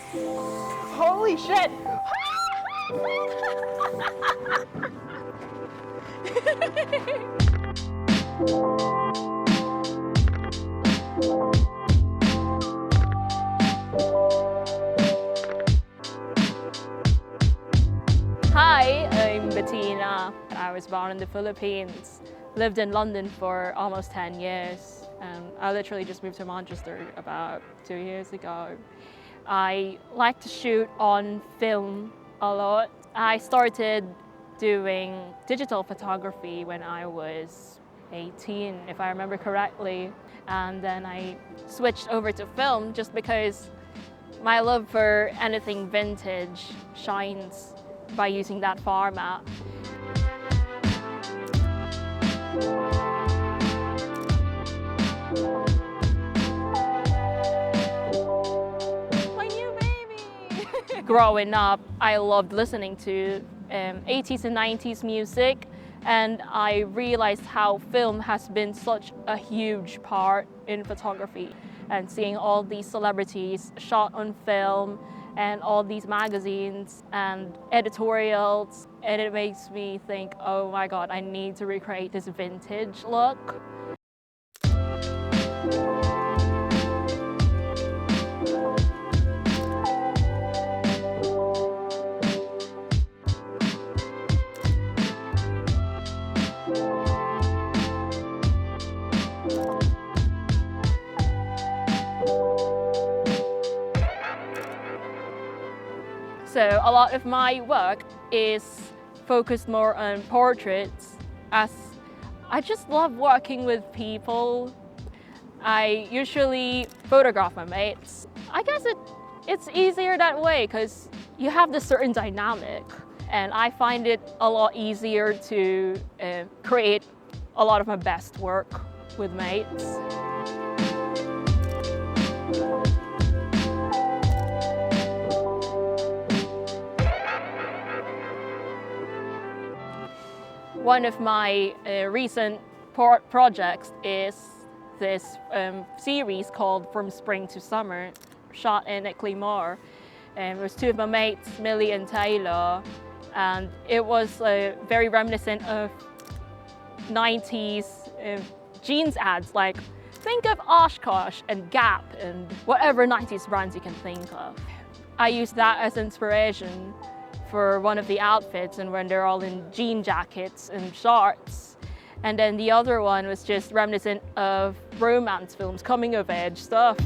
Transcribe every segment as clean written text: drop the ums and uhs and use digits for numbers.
Holy shit! Hi, I'm Bettina. I was born in the Philippines, lived in London for almost 10 years. I literally just moved to Manchester about 2 years ago. I like to shoot on film a lot. I started doing digital photography when I was 18, if I remember correctly. And then I switched over to film just because my love for anything vintage shines by using that format. My new baby! Growing up, I loved listening to 80s and 90s music, and I realized how film has been such a huge part in photography. And seeing all these celebrities shot on film, and all these magazines and editorials, and it makes me think, oh my god, I need to recreate this vintage look. So a lot of my work is focused more on portraits, as I just love working with people. I usually photograph my mates. I guess it's easier that way because you have this certain dynamic, and I find it a lot easier to create a lot of my best work with mates. One of my recent projects is this series called From Spring to Summer, shot in Ecuador. It was two of my mates, Millie and Taylor, and it was very reminiscent of 90s jeans ads. Like, think of Oshkosh and Gap and whatever 90s brands you can think of. I used that as inspiration for one of the outfits, and when they're all in jean jackets and shorts. And then the other one was just reminiscent of romance films, coming of age stuff.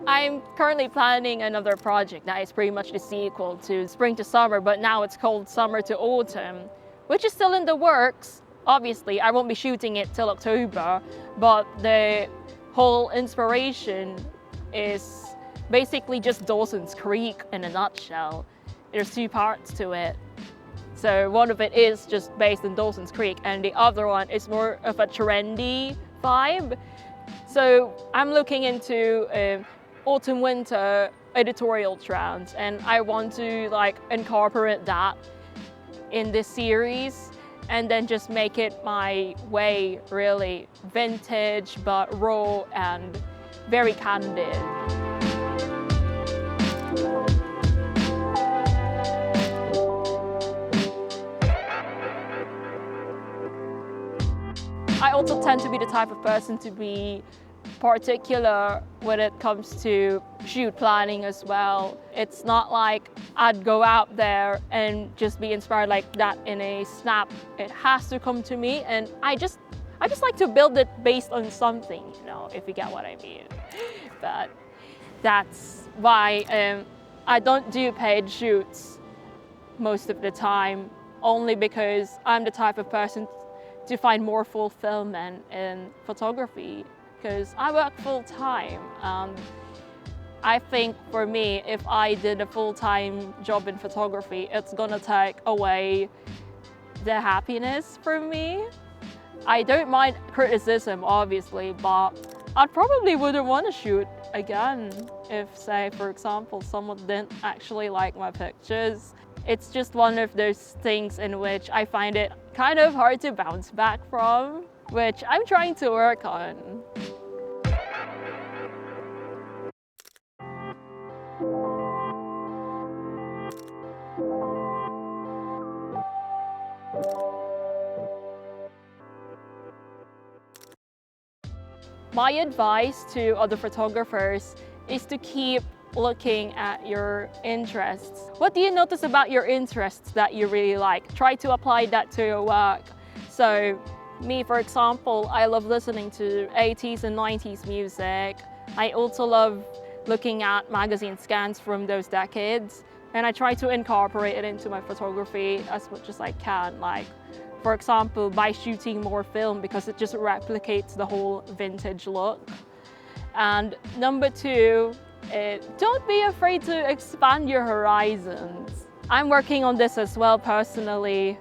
I'm currently planning another project that is pretty much the sequel to Spring to Summer, but now it's called Summer to Autumn, which is still in the works. Obviously, I won't be shooting it till October, but the whole inspiration is basically just Dawson's Creek in a nutshell. There's two parts to it. So one of it is just based in Dawson's Creek, and the other one is more of a trendy vibe. So I'm looking into autumn-winter editorial trends, and I want to incorporate that in this series, and then just make it my way, really vintage but raw and very candid. I also tend to be the type of person to be particular when it comes to shoot planning as well. It's not like I'd go out there and just be inspired like that in a snap. It has to come to me, and I just like to build it based on something, you know, if you get what I mean. But that's why I don't do paid shoots most of the time, only because I'm the type of person to find more fulfillment in photography, because I work full-time. I think for me, if I did a full-time job in photography, it's gonna take away the happiness from me. I don't mind criticism, obviously, but I probably wouldn't want to shoot again if, say, for example, someone didn't actually like my pictures. It's just one of those things in which I find it kind of hard to bounce back from, which I'm trying to work on. My advice to other photographers is to keep looking at your interests. What do you notice about your interests that you really like? Try to apply that to your work. So me, for example, I love listening to 80s and 90s music. I also love looking at magazine scans from those decades, and I try to incorporate it into my photography as much as I can. Like, for example, by shooting more film, because it just replicates the whole vintage look. And number two, don't be afraid to expand your horizons. I'm working on this as well personally,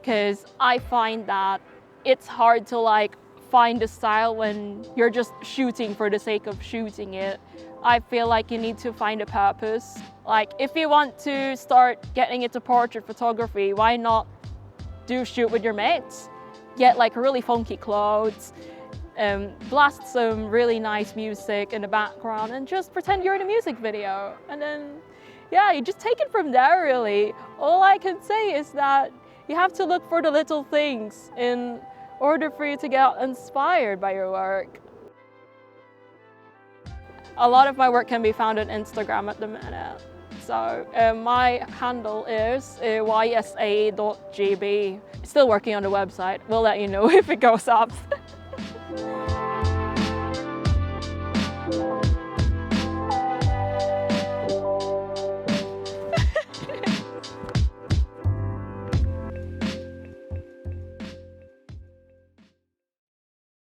because I find that it's hard to find a style when you're just shooting for the sake of shooting it. I feel like you need to find a purpose. Like, if you want to start getting into portrait photography, why not shoot with your mates? Get really funky clothes, blast some really nice music in the background and just pretend you're in a music video. And then, yeah, you just take it from there, really. All I can say is that you have to look for the little things in order for you to get inspired by your work. A lot of my work can be found on Instagram at the minute. So my handle is ysa.gb. Still working on the website. We'll let you know if it goes up.